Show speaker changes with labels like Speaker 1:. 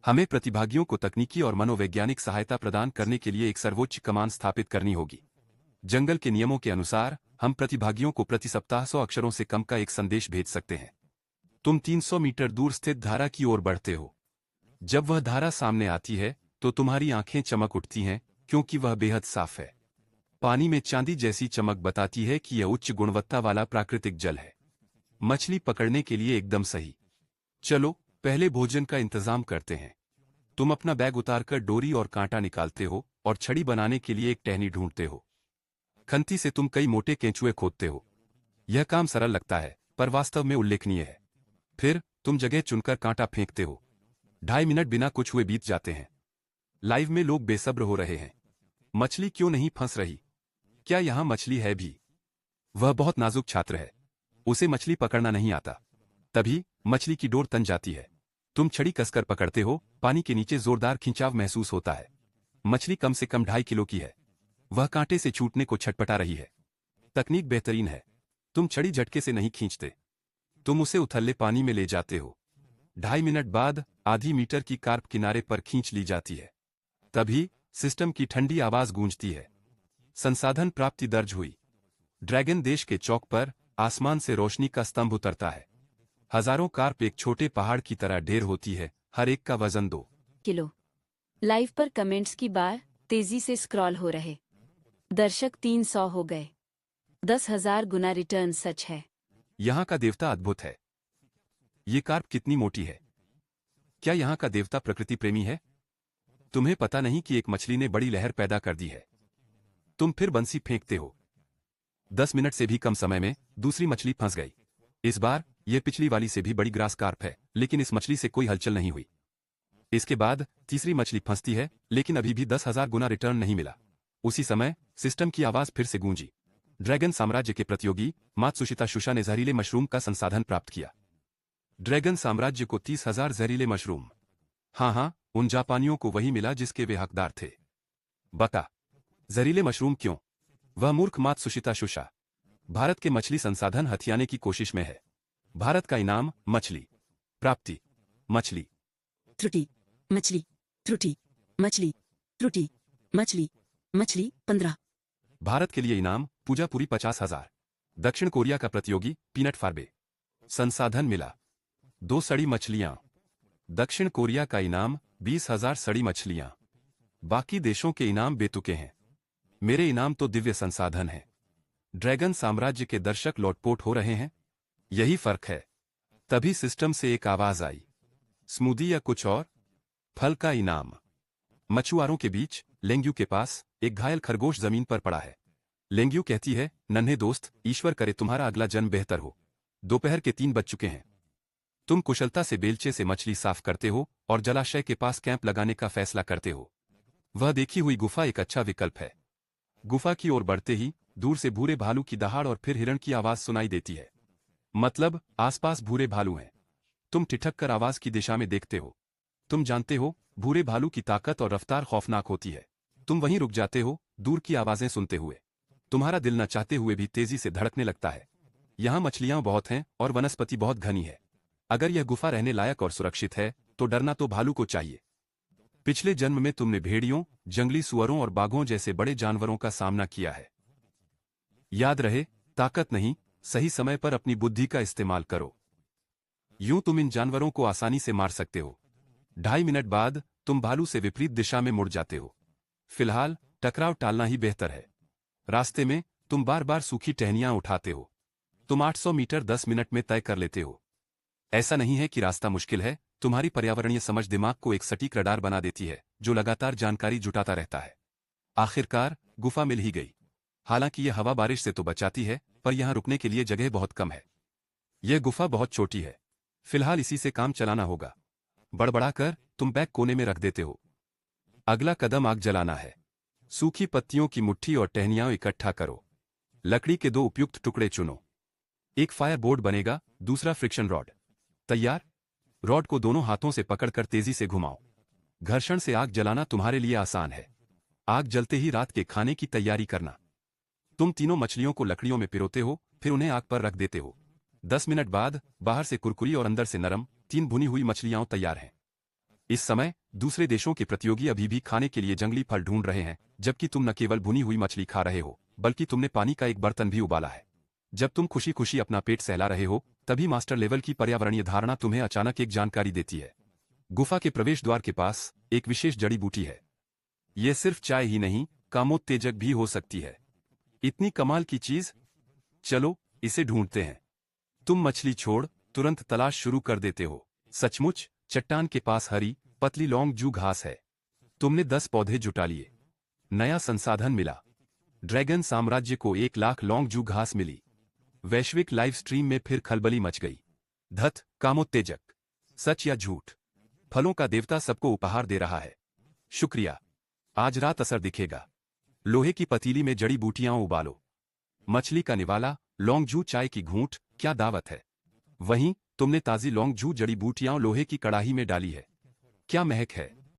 Speaker 1: हमें प्रतिभागियों को तकनीकी और मनोवैज्ञानिक सहायता प्रदान करने के लिए एक सर्वोच्च कमान स्थापित करनी होगी। जंगल के नियमों के अनुसार हम प्रतिभागियों को प्रति सप्ताह 100 अक्षरों से कम का एक संदेश भेज सकते हैं। तुम 300 मीटर दूर स्थित धारा की ओर बढ़ते हो। जब वह धारा सामने आती है तो तुम्हारी आंखें चमक उठती हैं, क्योंकि वह बेहद साफ है। पानी में चांदी जैसी चमक बताती है कि यह उच्च गुणवत्ता वाला प्राकृतिक जल है। मछली पकड़ने के लिए एकदम सही। चलो पहले भोजन का इंतजाम करते हैं। तुम अपना बैग उतारकर डोरी और कांटा निकालते हो और छड़ी बनाने के लिए एक टहनी ढूंढते हो। खंती से तुम कई मोटे केंचुए खोदते हो। यह काम सरल लगता है, पर वास्तव में उल्लेखनीय है। फिर तुम जगह चुनकर कांटा फेंकते हो। 2.5 मिनट बिना कुछ हुए बीत जाते हैं। लाइव में लोग बेसब्र हो रहे हैं। मछली क्यों नहीं फंस रही? क्या यहां मछली है भी? वह बहुत नाजुक छात्र है, उसे मछली पकड़ना नहीं आता। तभी मछली की डोर तन जाती है। तुम छड़ी कसकर पकड़ते हो। पानी के नीचे जोरदार खिंचाव महसूस होता है। मछली कम से कम 2.5 किलो की है। वह कांटे से छूटने को छटपटा रही है। तकनीक बेहतरीन है। तुम छड़ी झटके से नहीं खींचते, तुम उसे उथले पानी में ले जाते हो। 2.5 मिनट बाद आधी मीटर की कार्प किनारे पर खींच ली जाती है। तभी सिस्टम की ठंडी आवाज गूंजती है। संसाधन प्राप्ति दर्ज हुई। ड्रैगन देश के चौक पर आसमान से रोशनी का स्तंभ उतरता है। हजारों कार्प एक छोटे पहाड़ की तरह ढेर होती है, हर एक का वजन 2
Speaker 2: किलो। लाइव पर कमेंट्स की बार तेजी से स्क्रॉल हो रहे। दर्शक 300 हो गए। 10,000 गुना रिटर्न सच है।
Speaker 1: यहाँ का देवता अद्भुत है। ये कार्प कितनी मोटी है। क्या यहाँ का देवता प्रकृति प्रेमी है? तुम्हें पता नहीं कि एक मछली ने बड़ी लहर पैदा कर दी है। तुम फिर बंसी फेंकते हो। 10 मिनट से भी कम समय में दूसरी मछली फंस गई। इस बार यह पिछली वाली से भी बड़ी ग्रास कार्प है, लेकिन इस मछली से कोई हलचल नहीं हुई। इसके बाद तीसरी मछली फंसती है, लेकिन अभी भी 10,000 गुना रिटर्न नहीं मिला। उसी समय सिस्टम की आवाज फिर से गूंजी। ड्रैगन साम्राज्य के प्रतियोगी मात्सुशिता शुशा ने जहरीले मशरूम का संसाधन प्राप्त किया। ड्रैगन साम्राज्य को 30,000 जहरीले मशरूम। हाँ, उन जापानियों को वही मिला जिसके वे हकदार थे। बता, जहरीले मशरूम क्यों? वह मूर्ख मात्सुशिता शुशा भारत के मछली संसाधन हथियाने की कोशिश में है। भारत का इनाम मछली प्राप्ति। मछली
Speaker 2: त्रुटि, मछली, त्रुटि, मछली, त्रुटि, मछली, मछली 15।
Speaker 1: भारत के लिए इनाम पूजापुरी 50,000। दक्षिण कोरिया का प्रतियोगी पीनट फार्बे। संसाधन मिला 2 सड़ी मछलियां। दक्षिण कोरिया का इनाम 20,000 सड़ी मछलियां। बाकी देशों के इनाम बेतुके हैं। मेरे इनाम तो दिव्य संसाधन है। ड्रैगन साम्राज्य के दर्शक लोटपोट हो रहे हैं। यही फर्क है। तभी सिस्टम से एक आवाज आई। स्मूदी या कुछ और? फल का इनाम। मछुआरों के बीच लेंग्यू के पास एक घायल खरगोश जमीन पर पड़ा है। लेंग्यू कहती है, नन्हे दोस्त, ईश्वर करे तुम्हारा अगला जन्म बेहतर हो। दोपहर के 3 बज चुके हैं। तुम कुशलता से बेलचे से मछली साफ करते हो और जलाशय के पास कैंप लगाने का फैसला करते हो। वह देखी हुई गुफा एक अच्छा विकल्प है। गुफा की ओर बढ़ते ही दूर से भूरे भालू की दहाड़ और फिर हिरण की आवाज सुनाई देती है। मतलब आसपास भूरे भालू हैं। तुम ठिठक कर आवाज की दिशा में देखते हो। तुम जानते हो भूरे भालू की ताकत और रफ्तार खौफनाक होती है। तुम वहीं रुक जाते हो, दूर की आवाजें सुनते हुए। तुम्हारा दिल न चाहते हुए भी तेजी से धड़कने लगता है। यहाँ मछलियां बहुत हैं और वनस्पति बहुत घनी है। अगर यह गुफा रहने लायक और सुरक्षित है तो डरना तो भालू को चाहिए। पिछले जन्म में तुमने भेड़ियों, जंगली सुअरों और बाघों जैसे बड़े जानवरों का सामना किया है। याद रहे, ताकत नहीं, सही समय पर अपनी बुद्धि का इस्तेमाल करो। यूं तुम इन जानवरों को आसानी से मार सकते हो। 2.5 मिनट बाद तुम भालू से विपरीत दिशा में मुड़ जाते हो। फिलहाल टकराव टालना ही बेहतर है। रास्ते में तुम बार बार सूखी टहनियां उठाते हो। तुम 800 मीटर 10 मिनट में तय कर लेते हो। ऐसा नहीं है कि रास्ता मुश्किल है, तुम्हारी पर्यावरणीय समझ दिमाग को एक सटीक रडार बना देती है जो लगातार जानकारी जुटाता रहता है। आखिरकार गुफा मिल ही गई। हालांकि यह हवा बारिश से तो बचाती है, पर यहां रुकने के लिए जगह बहुत कम है। यह गुफा बहुत छोटी है। फिलहाल इसी से काम चलाना होगा। बड़बड़ाकर तुम बैग कोने में रख देते हो। अगला कदम आग जलाना है। सूखी पत्तियों की मुट्ठी और टहनियां इकट्ठा करो। लकड़ी के 2 उपयुक्त टुकड़े चुनो। एक फायर बोर्ड बनेगा, दूसरा फ्रिक्शन रॉड। तैयार? रॉड को दोनों हाथों से पकड़कर तेजी से घुमाओ। घर्षण से आग जलाना तुम्हारे लिए आसान है। आग जलते ही रात के खाने की तैयारी करना। तुम तीनों मछलियों को लकड़ियों में पिरोते हो, फिर उन्हें आग पर रख देते हो। 10 मिनट बाद बाहर से कुरकुरी और अंदर से नरम 3 भुनी हुई मछलियां तैयार हैं। इस समय दूसरे देशों के प्रतियोगी अभी भी खाने के लिए जंगली फल ढूंढ रहे हैं, जबकि तुम न केवल भुनी हुई मछली खा रहे हो, बल्कि तुमने पानी का एक बर्तन भी उबाला है। जब तुम खुशी खुशी अपना पेट सहला रहे हो, तभी मास्टर लेवल की पर्यावरणीय धारणा तुम्हें अचानक एक जानकारी देती है। गुफा के प्रवेश द्वार के पास एक विशेष जड़ी बूटी है। यह सिर्फ चाय ही नहीं, कामोत्तेजक भी हो सकती है। इतनी कमाल की चीज, चलो इसे ढूंढते हैं। तुम मछली छोड़ तुरंत तलाश शुरू कर देते हो। सचमुच चट्टान के पास हरी पतली लौंग जू घास है। तुमने 10 पौधे जुटा लिए। नया संसाधन मिला। ड्रैगन साम्राज्य को 1 लाख लौंग जू घास मिली। वैश्विक लाइव स्ट्रीम में फिर खलबली मच गई। धत कामोत्तेजक, सच या झूठ? फलों का देवता सबको उपहार दे रहा है। शुक्रिया। आज रात असर दिखेगा। लोहे की पतीली में जड़ी बूटियां उबालो। मछली का निवाला, लौंग जू चाय की घूंट, क्या दावत है। वहीं तुमने ताजी लौंग जू जड़ी बूटियां लोहे की कड़ाही में डाली है। क्या महक है।